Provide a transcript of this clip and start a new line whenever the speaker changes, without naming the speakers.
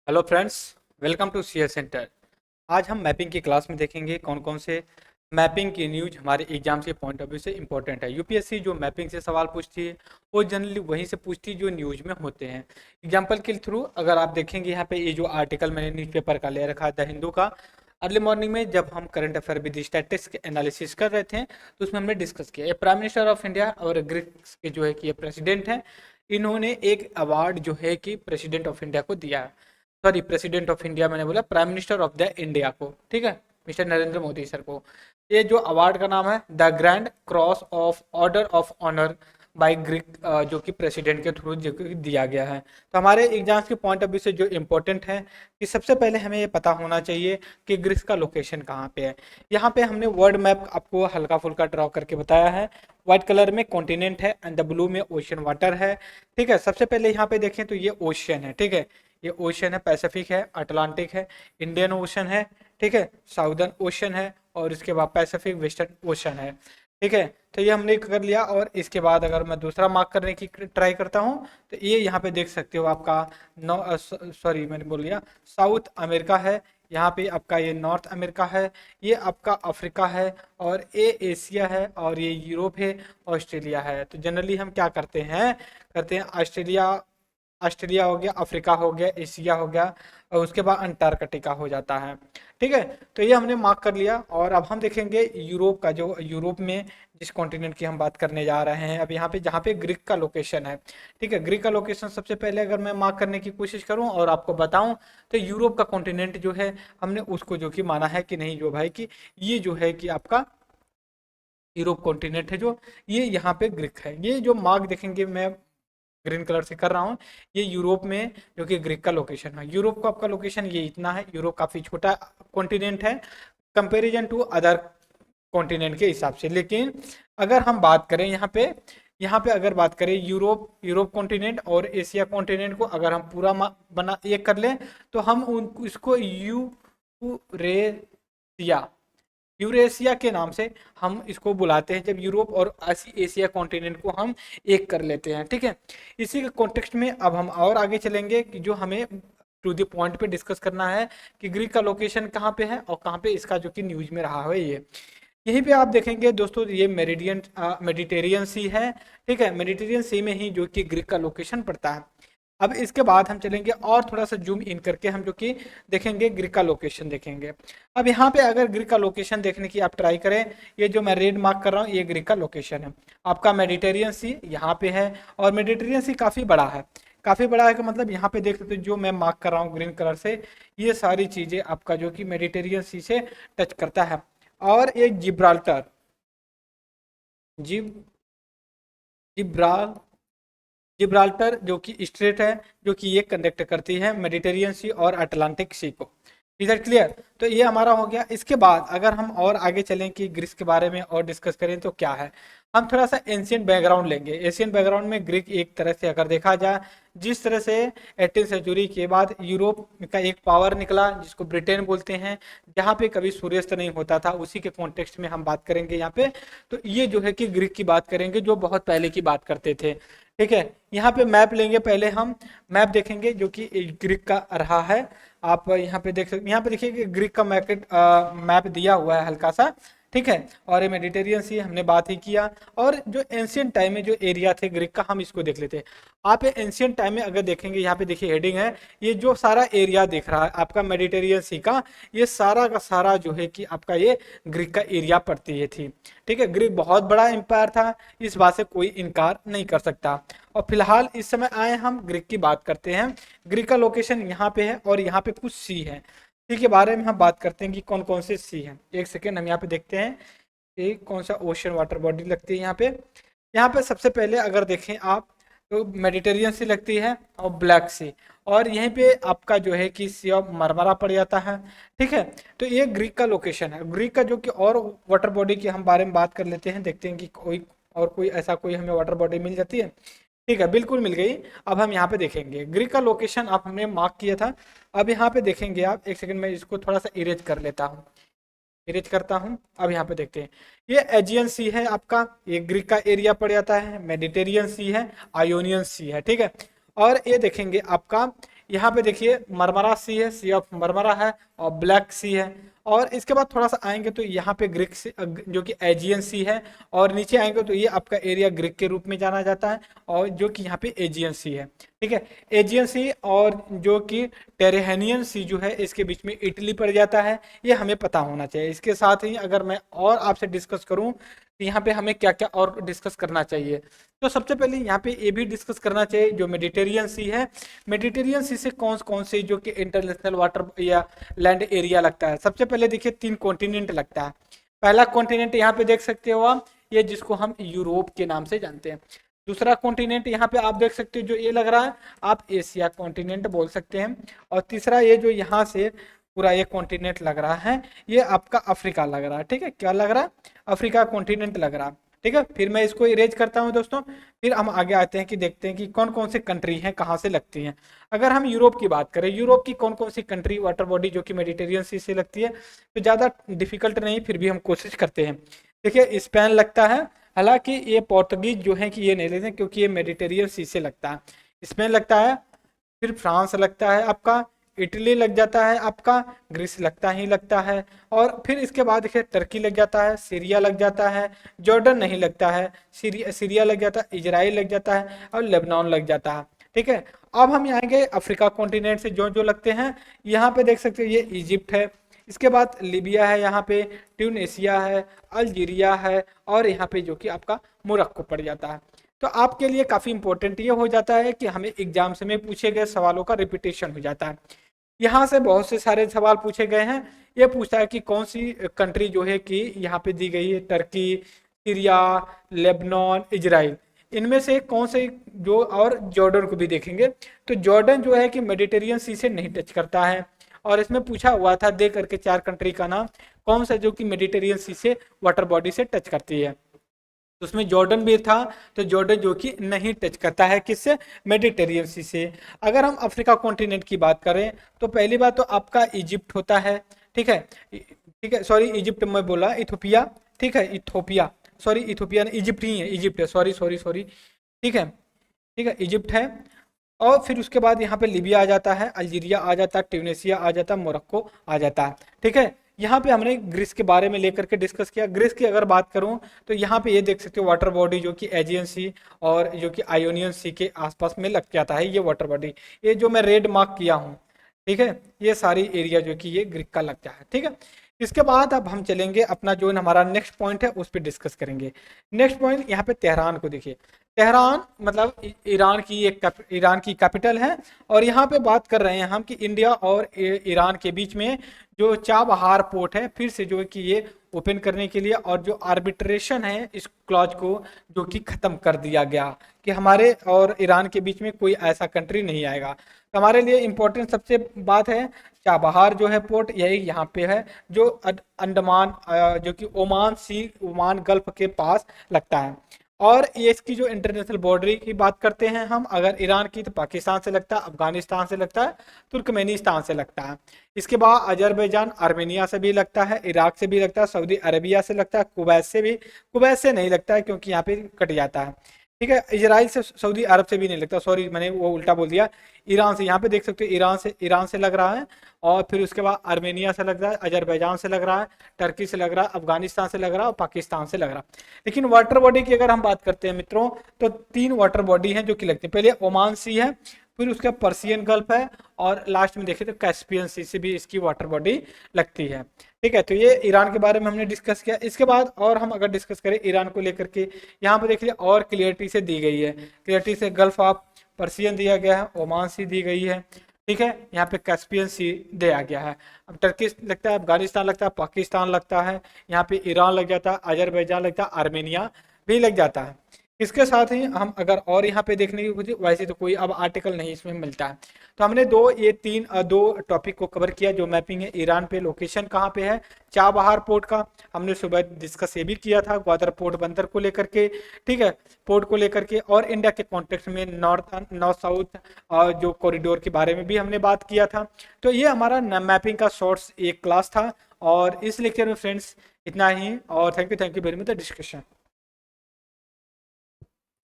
Hello friends, welcome to CS centre. आज हम mapping की क्लास में देखेंगे कौन कौन से मैपिंग की न्यूज हमारे एग्जाम के पॉइंट ऑफ व्यू से इंपॉर्टेंट है। यूपीएससी जो मैपिंग से सवाल पूछती है वो जनरली वहीं से पूछती है जो न्यूज में होते हैं। एग्जाम्पल के थ्रू अगर आप देखेंगे यहाँ पे ये जो आर्टिकल मैंने न्यूज़पेपर का ले रखा है द हिंदू का, अर्ली मॉर्निंग में जब हम current affair with statistics analysis कर रहे थे तो उसमें हमने डिस्कस किया। ये प्राइम मिनिस्टर ऑफ इंडिया और ग्रीक्स के जो है कि ये प्रेसिडेंट हैं, इन्होंने एक अवार्ड जो है कि प्रेसिडेंट ऑफ इंडिया को दिया है। सॉरी, प्रेसिडेंट ऑफ इंडिया मैंने बोला, prime minister of the India को, ठीक है, मिस्टर नरेंद्र मोदी सर को। ये जो अवार्ड का नाम है the grand cross of order of honour by Greek, जो कि प्रेसिडेंट के थ्रू जो कि दिया गया है। तो हमारे एग्जाम्स के पॉइंट ऑफ व्यू से जो इम्पोर्टेंट है कि सबसे पहले हमें ये पता होना चाहिए कि ग्रीस का लोकेशन कहाँ पे है। यहाँ पे हमने वर्ल्ड मैप आपको हल्का फुल्का ड्रॉ करके बताया है। व्हाइट कलर में कॉन्टिनेंट है एंड द ब्लू में ओशन वाटर है, ठीक है। सबसे पहले यहाँ पे देखें तो ये ओशन है, ठीक है। ये ओशन है, पैसिफिक है, अटलांटिक है, इंडियन ओशन है, ठीक है, साउदर्न ओशन है और इसके बाद पैसिफिक वेस्टर्न ओशन है, ठीक है। तो ये हमने कर लिया और इसके बाद अगर मैं दूसरा मार्क करने की ट्राई करता हूँ तो ये यहाँ पे देख सकते हो आपका सॉरी मैंने बोल लिया, साउथ अमेरिका है, यहाँ पे आपका ये नॉर्थ अमेरिका है, ये आपका अफ्रीका है और ये एशिया है और ये यूरोप है, ऑस्ट्रेलिया है। तो जनरली हम क्या करते हैं ऑस्ट्रेलिया, ऑस्ट्रेलिया हो गया, अफ्रीका हो गया, एशिया हो गया और उसके बाद अंटार्कटिका हो जाता है, ठीक है। तो ये हमने मार्क कर लिया और अब हम देखेंगे यूरोप का, जो यूरोप में जिस कॉन्टिनेंट की हम बात करने जा रहे हैं अब यहाँ पे, जहाँ पे ग्रीक का लोकेशन है, ठीक है। ग्रीक का लोकेशन सबसे पहले अगर मैं मार्क करने की कोशिश करूँ और आपको बताऊँ तो यूरोप का कॉन्टिनेंट जो है हमने उसको जो कि माना है कि नहीं जो भाई कि ये जो है कि आपका यूरोप कॉन्टिनेंट है, जो ये यहाँ पे ग्रीक है। ये जो मार्क देखेंगे मैं ग्रीन कलर से कर रहा हूँ, ये यूरोप में जो कि ग्रीक का लोकेशन है। यूरोप का आपका लोकेशन ये इतना है, यूरोप काफ़ी छोटा कॉन्टिनेंट है कंपैरिजन टू अदर कॉन्टिनेंट के हिसाब से। लेकिन अगर हम बात करें यहाँ पे अगर बात करें यूरोप कॉन्टिनेंट और एशिया कॉन्टिनेंट को अगर हम पूरा बना ये कर लें तो हम उन इसको यूरेशिया, यूरेशिया के नाम से हम इसको बुलाते हैं जब यूरोप और एशिया कॉन्टिनेंट को हम एक कर लेते हैं, ठीक है। इसी के कॉन्टेक्स्ट में अब हम और आगे चलेंगे कि जो हमें टू द पॉइंट पे डिस्कस करना है कि ग्रीक का लोकेशन कहाँ पे है और कहाँ पे इसका जो कि न्यूज में रहा है ये। यहीं पे आप देखेंगे दोस्तों, ये मेडिटेरियन सी है, ठीक है। मेडिटेरियन सी में ही जो कि ग्रीक का लोकेशन पड़ता है। अब इसके बाद हम चलेंगे और थोड़ा सा जूम इन करके हम जो कि देखेंगे ग्रीक का लोकेशन देखेंगे। अब यहाँ पे अगर ग्रीक का लोकेशन देखने की आप ट्राई करें, ये जो मैं रेड मार्क कर रहा हूँ ये ग्रीक का लोकेशन है। आपका मेडिटेरियन सी यहाँ पे है और मेडिटेरियन सी काफ़ी बड़ा है, काफ़ी बड़ा है का मतलब यहाँ पे देख सकते हो जो मैं मार्क कर रहा हूँ ग्रीन कलर से, ये सारी चीज़ें आपका जो कि मेडिटेरियन सी से टच करता है। और एक जिब्राल्टर, जिब जिब्राल जिब्राल्टर जो कि स्ट्रेट है, जो कि ये कनेक्ट करती है मेडिटेरियन सी और अटलांटिक सी को। Is that clear? तो ये हमारा हो गया। इसके बाद अगर हम और आगे चलें कि ग्रीस के बारे में और डिस्कस करें तो क्या है, हम थोड़ा सा एंशियंट बैकग्राउंड लेंगे। एशियन बैकग्राउंड में ग्रीक एक तरह से अगर देखा जाए, जिस तरह से 18th सेंचुरी के बाद यूरोप का एक पावर निकला जिसको ब्रिटेन बोलते हैं, जहाँ पे कभी सूर्यास्त नहीं होता था, उसी के कॉन्टेक्स्ट में हम बात करेंगे यहाँ पे। तो ये जो है कि ग्रीक की बात करेंगे जो बहुत पहले की बात करते थे, ठीक है। यहाँ पे मैप लेंगे, पहले हम मैप देखेंगे जो कि ग्रीक का रहा है। आप यहाँ पे देख सकते, यहाँ पे देखिए कि ग्रीक का मैप दिया हुआ है हल्का सा, ठीक है। और ये मेडिटेरियन सी हमने बात ही किया। और जो एंशियंट टाइम में जो एरिया थे ग्रीक का, हम इसको देख लेते हैं। आप एंशियंट टाइम में अगर देखेंगे, यहाँ पे देखिए हेडिंग है, ये जो सारा एरिया दिख रहा है आपका मेडिटेरियन सी का, ये सारा का सारा जो है कि आपका ये ग्रीक का एरिया पड़ती है थी, ठीक है। ग्रीक बहुत बड़ा एम्पायर था, इस बात से कोई इनकार नहीं कर सकता। और फिलहाल इस समय आए हम ग्रीक की बात करते हैं। ग्रीक का लोकेशन यहाँ पे है और यहाँ पे कुछ सी है, सी के बारे में हम बात करते हैं कि कौन कौन से सी हैं। एक सेकेंड, हम यहाँ पे देखते हैं कि कौन सा ओशन वाटर बॉडी लगती है यहाँ पे। यहाँ पे सबसे पहले अगर देखें आप तो मेडिटेरियन सी लगती है और ब्लैक सी, और यहीं पे आपका जो है कि सी ऑफ मरमरा पड़ जाता है, ठीक है। तो ये ग्रीक का लोकेशन है। ग्रीक का जो कि और वाटर बॉडी के हम बारे में बात कर लेते हैं, देखते हैं कि कोई ऐसा कोई हमें वाटर बॉडी मिल जाती है, ठीक है, बिल्कुल मिल गई। अब हम यहाँ पे देखेंगे ग्रीक का लोकेशन आप हमने मार्क किया था। अब यहाँ पे देखेंगे आप, एक सेकंड में इसको थोड़ा सा इरेज कर लेता हूँ, इरेज करता हूँ। अब यहाँ पे देखते हैं, ये एजियन सी है आपका, ये ग्रीक का एरिया पड़ जाता है। मेडिटेरियन सी है, आयोनियन सी है, ठीक है। और ये देखेंगे आपका यहाँ पे देखिए मरमरा सी है, सी ऑफ मरमरा है और ब्लैक सी है। और इसके बाद थोड़ा सा आएंगे तो यहाँ पे ग्रीक सी जो कि एजियन सी है। और नीचे आएंगे तो ये आपका एरिया ग्रीक के रूप में जाना जाता है और जो कि यहाँ पे एजियन सी है। ठीक है, एजियन सी और जो कि टेरेहेनियन सी जो है इसके बीच में इटली पड़ जाता है, ये हमें पता होना चाहिए। इसके साथ ही अगर मैं और आपसे डिस्कस करूं तो यहाँ पे हमें क्या क्या और डिस्कस करना चाहिए, तो सबसे पहले यहाँ पे ये भी डिस्कस करना चाहिए जो मेडिटेरियन सी है, मेडिटेरियन सी से कौन कौन से जो कि इंटरनेशनल वाटर या लैंड एरिया लगता है। सबसे पहले देखिए 3 कॉन्टिनेंट लगता है। पहला कॉन्टिनेंट यहाँ पे देख सकते हो आप, ये जिसको हम यूरोप के नाम से जानते हैं। दूसरा कॉन्टिनेंट यहाँ पे आप देख सकते हो जो ये लग रहा है, आप एशिया कॉन्टिनेंट बोल सकते हैं। और तीसरा ये जो यहाँ से पूरा ये कॉन्टिनेंट लग रहा है, ये आपका अफ्रीका लग रहा है। ठीक है, क्या लग रहा है, अफ्रीका कॉन्टिनेंट लग रहा है। ठीक है, फिर मैं इसको इरेज करता हूं दोस्तों। फिर हम आगे आते हैं कि देखते हैं कि कौन कौन सी कंट्री हैं, कहाँ से लगती हैं। अगर हम यूरोप की बात करें, यूरोप की कौन कौन सी कंट्री वाटर बॉडी जो कि मेडिटेरियन सी से लगती है, तो ज़्यादा डिफिकल्ट नहीं, फिर भी हम कोशिश करते हैं। देखिए स्पेन लगता है, हालांकि ये पोर्तुगीज जो है कि ये नहीं लेते क्योंकि ये मेडिटेरियन सी से लगता है। स्पेन लगता है, फिर फ्रांस लगता है आपका, इटली लग जाता है आपका, ग्रीस लगता ही लगता है। और फिर इसके बाद देखिए टर्की लग जाता है, सीरिया लग जाता है, जॉर्डन नहीं लगता है, सीरिया लग जाता है, इजराइल लग जाता है और लेबनान लग जाता है। ठीक है, अब हम आएंगे अफ्रीका कॉन्टिनेंट से जो जो लगते हैं। यहाँ पे देख सकते हैं ये इजिप्ट है, इसके बाद लीबिया है, यहाँ पे ट्यूनेशिया है, अल्जीरिया है और यहाँ पे जो कि आपका मोरक्को पड़ जाता है। तो आपके लिए काफ़ी इंपॉर्टेंट ये हो जाता है कि हमें एग्जाम्स में पूछे गए सवालों का रिपीटेशन हो जाता है। यहाँ से बहुत से सारे सवाल पूछे गए हैं। ये पूछता है कि कौन सी कंट्री जो है कि यहाँ पे दी गई है, टर्की, सीरिया, लेबनान, इजराइल, इनमें से कौन से जो, और जॉर्डन को भी देखेंगे। तो जॉर्डन जो है कि मेडिटेरियन सी से नहीं टच करता है। और इसमें पूछा हुआ था दे करके 4 कंट्री का नाम, कौन सा जो कि मेडिटेरियन सी से वाटर बॉडी से टच करती है। तो उसमें जॉर्डन भी था, तो जॉर्डन जो कि नहीं टच करता है किससे, मेडिटेरियन सी से। अगर हम अफ्रीका कॉन्टिनेंट की बात करें तो पहली बात तो आपका इजिप्ट होता है। ठीक है, ठीक है, सॉरी इजिप्ट मैं बोला, इथोपिया। ठीक है, इथोपिया, सॉरी इथोपिया नहीं, इजिप्ट ही है, इजिप्ट है, सॉरी सॉरी सॉरी। ठीक है, ठीक है, इजिप्ट है। और फिर उसके बाद यहाँ पे लीबिया आ जाता है, अल्जीरिया आ जाता है, ट्यूनेशिया आ जाता है, मोरक्को आ जाता है। ठीक है, यहाँ पे हमने ग्रीस के बारे में लेकर के डिस्कस किया। ग्रीस की अगर बात करूँ तो यहाँ पे ये देख सकते हो वाटर बॉडी जो कि एजियन सी और जो कि आयोनियन सी के आसपास में लग जाता है, ये वाटर बॉडी, ये जो मैं रेड मार्क किया हूँ। ठीक है, ये सारी एरिया जो कि ये ग्रीक का लगता है। ठीक है, इसके बाद अब हम चलेंगे अपना जो हमारा नेक्स्ट पॉइंट है उस पर डिस्कस करेंगे। नेक्स्ट पॉइंट यहाँ पे तेहरान को देखिए। तेहरान मतलब ईरान की एक ईरान की कैपिटल है। और यहाँ पे बात कर रहे हैं हम कि इंडिया और ईरान के बीच में जो चाबहार पोर्ट है फिर से जो है कि ये ओपन करने के लिए, और जो आर्बिट्रेशन है इस क्लॉज को जो कि ख़त्म कर दिया गया कि हमारे और ईरान के बीच में कोई ऐसा कंट्री नहीं आएगा। तो हमारे लिए इम्पोर्टेंट सबसे बात है चाबहार जो है पोर्ट, यही यहाँ पे है जो अंडमान जो कि ओमान गल्फ के पास लगता है। और ये इसकी जो इंटरनेशनल बॉर्डरी की बात करते हैं हम, अगर ईरान की, तो पाकिस्तान से लगता है, अफगानिस्तान से लगता है, तुर्कमेनिस्तान से लगता है। इसके बाद अजरबैजान, आर्मेनिया से भी लगता है, इराक से भी लगता है, सऊदी अरेबिया से लगता है, कुवैत से भी, कुवैत से नहीं लगता है क्योंकि यहाँ पे कट जाता है। ठीक है, इजराइल से, सऊदी अरब से भी नहीं लगता, सॉरी मैंने वो उल्टा बोल दिया। ईरान से, यहाँ पे देख सकते हो ईरान से लग रहा है। और फिर उसके बाद आर्मेनिया से लग रहा है, अजरबैजान से लग रहा है, टर्की से लग रहा है, अफगानिस्तान से लग रहा है और पाकिस्तान से लग रहा है। लेकिन वाटर बॉडी की अगर हम बात करते हैं मित्रों, तो 3 वाटर बॉडी हैं जो कि लगती है। पहले ओमान सी है, फिर उसका पर्सियन गल्फ है, और लास्ट में देखें तो कैस्पियन सी से भी इसकी वाटर बॉडी लगती है। ठीक है, तो ये ईरान के बारे में हमने डिस्कस किया। इसके बाद और हम अगर डिस्कस करें ईरान को लेकर के, यहाँ पे देखिए और क्लियरिटी से दी गई है, क्लियरिटी से गल्फ ऑफ पर्सियन दिया गया है, ओमान सी दी गई है। ठीक है, यहाँ पे कैस्पियन सी दिया गया है। अब टर्की लगता है, अफगानिस्तान लगता है, पाकिस्तान लगता है, यहाँ पे ईरान लग जाता है, अजरबैजान लगता है, आर्मेनिया भी लग जाता है। इसके साथ ही हम अगर और यहाँ पे देखने की कुछ, वैसे तो कोई अब आर्टिकल नहीं इसमें मिलता है। तो हमने दो टॉपिक को कवर किया। जो मैपिंग है ईरान पे, लोकेशन कहाँ पे है, चाबहार पोर्ट का हमने सुबह डिस्कस ये भी किया था, ग्वादर पोर्ट बंदर को लेकर के। ठीक है, पोर्ट को लेकर के, और इंडिया के कॉन्टेक्स्ट में नॉर्थ साउथ और जो कॉरिडोर के बारे में भी हमने बात किया था। तो ये हमारा मैपिंग का शॉर्ट्स एक क्लास था। और इस लेक्चर में फ्रेंड्स इतना ही, और thank you very much the discussion.